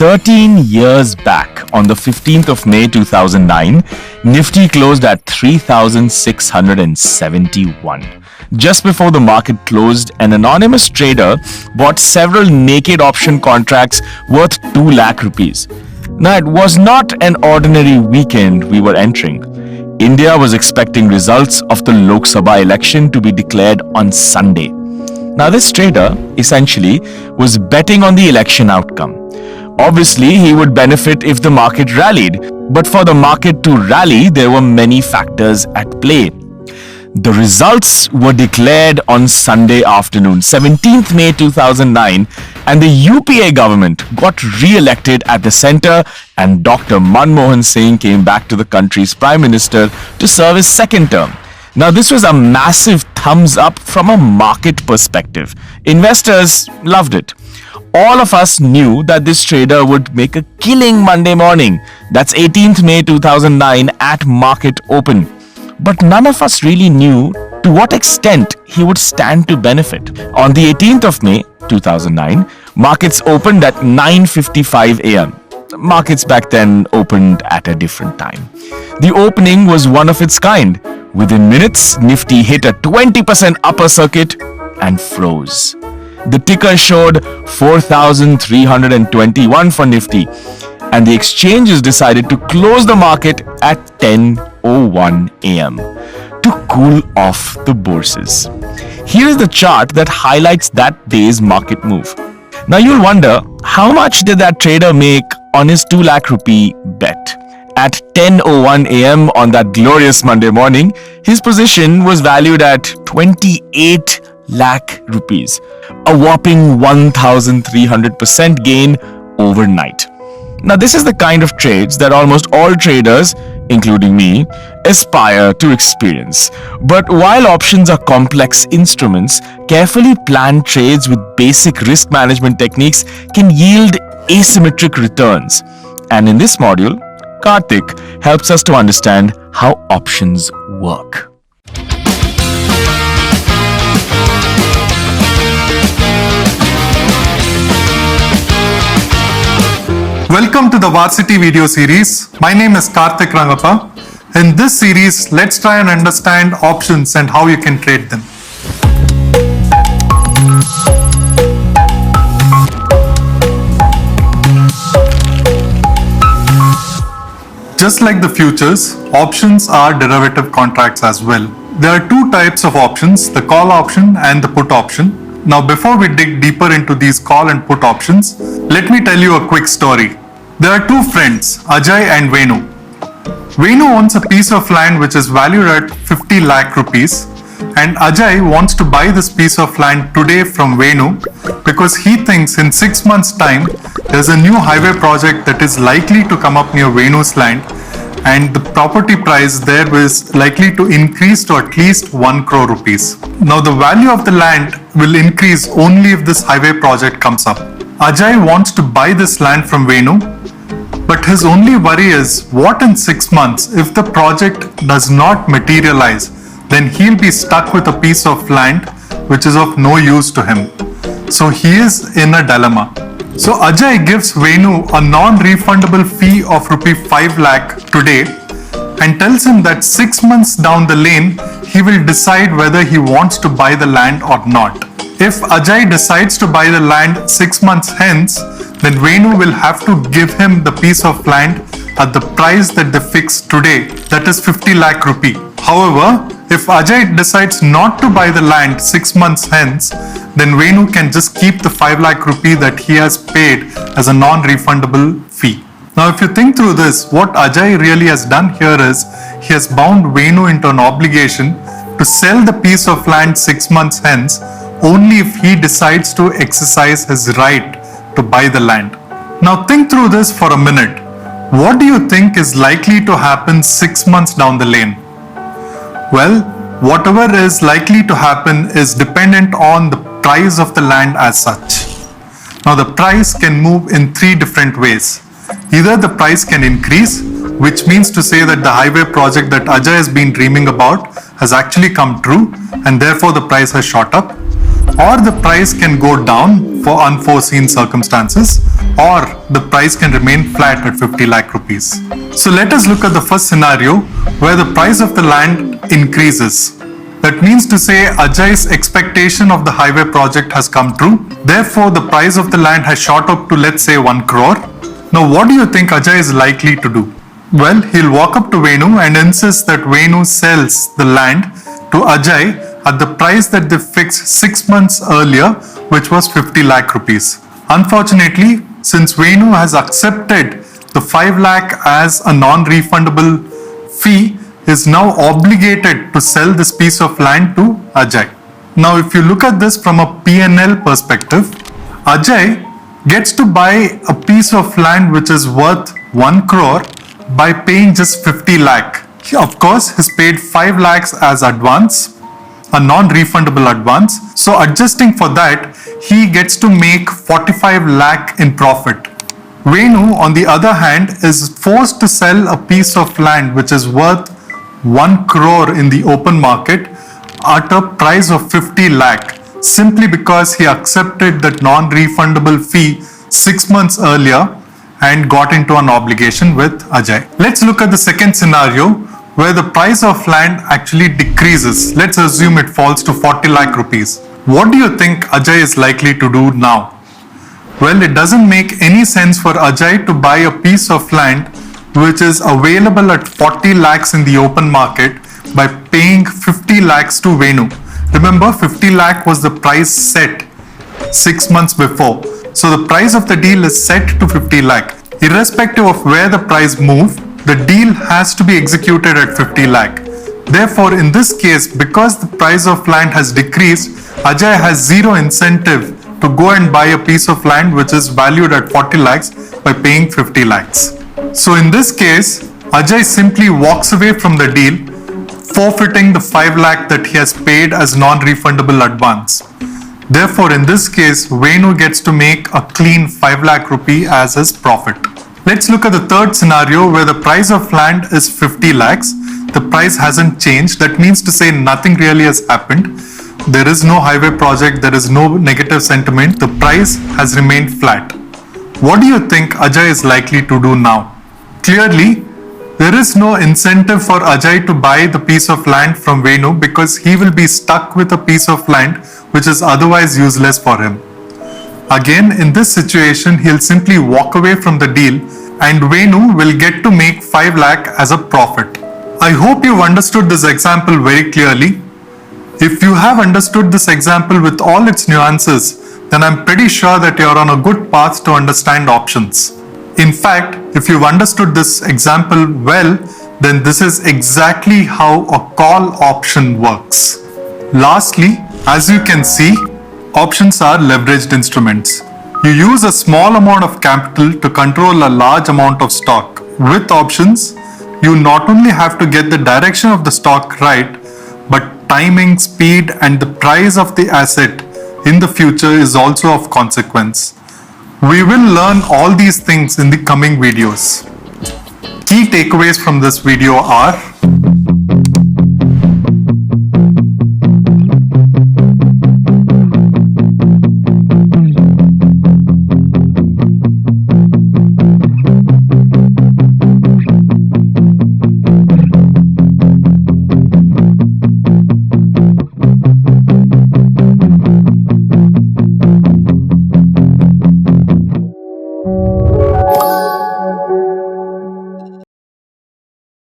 13 years back, on the 15th of May 2009, Nifty closed at 3,671. Just before the market closed, an anonymous trader bought several naked option contracts worth 2 lakh rupees. Now, it was not an ordinary weekend we were entering. India was expecting results of the Lok Sabha election to be declared on Sunday. Now, this trader essentially was betting on the election outcome. Obviously, he would benefit if the market rallied, but for the market to rally, there were many factors at play. The results were declared on Sunday afternoon, 17th May 2009, and the UPA government got re-elected at the center, and Dr. Manmohan Singh came back to the country's Prime Minister to serve his second term. Now, this was a massive thumbs up from a market perspective. Investors loved it. All of us knew that this trader would make a killing Monday morning. That's 18th May 2009 at market open. But none of us really knew to what extent he would stand to benefit. On the 18th of May 2009, markets opened at 9:55 a.m. Markets back then opened at a different time. The opening was one of its kind. Within minutes, Nifty hit a 20% upper circuit and froze. The ticker showed 4,321 for Nifty, and the exchanges decided to close the market at 10:01 a.m. to cool off the bourses. Here is the chart that highlights that day's market move. Now you'll wonder, how much did that trader make on his 2 lakh rupee bet? At 10:01 a.m. on that glorious Monday morning, his position was valued at 28 lakh rupees, a whopping 1,300% gain overnight. Now, this is the kind of trades that almost all traders, including me, aspire to experience. But while options are complex instruments, carefully planned trades with basic risk management techniques can yield asymmetric returns. And in this module, Karthik helps us to understand how options work. Welcome to the Varsity video series. My name is Karthik Rangappa. In this series, let's try and understand options and how you can trade them. Just like the futures, options are derivative contracts as well. There are two types of options, the call option and the put option. Now, before we dig deeper into these call and put options, let me tell you a quick story. There are two friends, Ajay and Venu. Venu owns a piece of land which is valued at 50 lakh rupees, and Ajay wants to buy this piece of land today from Venu because he thinks in 6 months' time there's a new highway project that is likely to come up near Venu's land, and the property price there is likely to increase to at least 1 crore rupees. Now, the value of the land will increase only if this highway project comes up. Ajay wants to buy this land from Venu, but his only worry is, what in 6 months if the project does not materialize? Then he'll be stuck with a piece of land which is of no use to him. So he is in a dilemma. So Ajay gives Venu a non-refundable fee of rupee 5 lakh today and tells him that 6 months down the lane, he will decide whether he wants to buy the land or not. If Ajay decides to buy the land 6 months hence, then Venu will have to give him the piece of land at the price that they fix today, that is 50 lakh rupee. However, if Ajay decides not to buy the land 6 months hence, then Venu can just keep the 5 lakh rupee that he has paid as a non-refundable fee. Now, if you think through this, what Ajay really has done here is he has bound Venu into an obligation to sell the piece of land 6 months hence only if he decides to exercise his right to buy the land. Now, think through this for a minute. What do you think is likely to happen 6 months down the lane? Well, whatever is likely to happen is dependent on the price of the land as such. Now, the price can move in 3 different ways. Either the price can increase, which means to say that the highway project that Ajay has been dreaming about has actually come true and therefore the price has shot up, or the price can go down for unforeseen circumstances, or the price can remain flat at 50 lakh rupees. So let us look at the first scenario where the price of the land increases. That means to say Ajay's expectation of the highway project has come true. Therefore, the price of the land has shot up to, let's say, 1 crore. Now, what do you think Ajay is likely to do? Well, he'll walk up to Venu and insist that Venu sells the land to Ajay at the price that they fixed 6 months earlier, which was 50 lakh rupees. Unfortunately, since Venu has accepted the 5 lakh as a non-refundable fee, is now obligated to sell this piece of land to Ajay. Now, if you look at this from a P&L perspective, Ajay gets to buy a piece of land which is worth 1 crore by paying just 50 lakh. Of course, he's paid 5 lakhs as advance, a non-refundable advance. So adjusting for that, he gets to make 45 lakh in profit. Venu, on the other hand, is forced to sell a piece of land which is worth 1 crore in the open market at a price of 50 lakh simply because he accepted that non-refundable fee 6 months earlier and got into an obligation with Ajay. Let's look at the second scenario where the price of land actually decreases. Let's assume it falls to 40 lakh rupees. What do you think Ajay is likely to do now? Well, it doesn't make any sense for Ajay to buy a piece of land which is available at 40 lakhs in the open market by paying 50 lakhs to Venu. Remember, 50 lakh was the price set 6 months before. So the price of the deal is set to 50 lakh. Irrespective of where the price moved, the deal has to be executed at 50 lakh. Therefore, in this case, because the price of land has decreased, Ajay has zero incentive to go and buy a piece of land which is valued at 40 lakhs by paying 50 lakhs. So in this case, Ajay simply walks away from the deal, forfeiting the 5 lakh that he has paid as non-refundable advance. Therefore, in this case, Venu gets to make a clean 5 lakh rupee as his profit. Let's look at the third scenario where the price of land is 50 lakhs. The price hasn't changed. That means to say nothing really has happened. There is no highway project. There is no negative sentiment. The price has remained flat. What do you think Ajay is likely to do now? Clearly, there is no incentive for Ajay to buy the piece of land from Venu because he will be stuck with a piece of land which is otherwise useless for him. Again, in this situation, he'll simply walk away from the deal and Venu will get to make 5 lakh as a profit. I hope you've understood this example very clearly. If you have understood this example with all its nuances, then I'm pretty sure that you're on a good path to understand options. In fact, if you've understood this example well, then this is exactly how a call option works. Lastly, as you can see, options are leveraged instruments. You use a small amount of capital to control a large amount of stock. With options, you not only have to get the direction of the stock right, but timing, speed, and the price of the asset in the future is also of consequence. We will learn all these things in the coming videos. Key takeaways from this video are: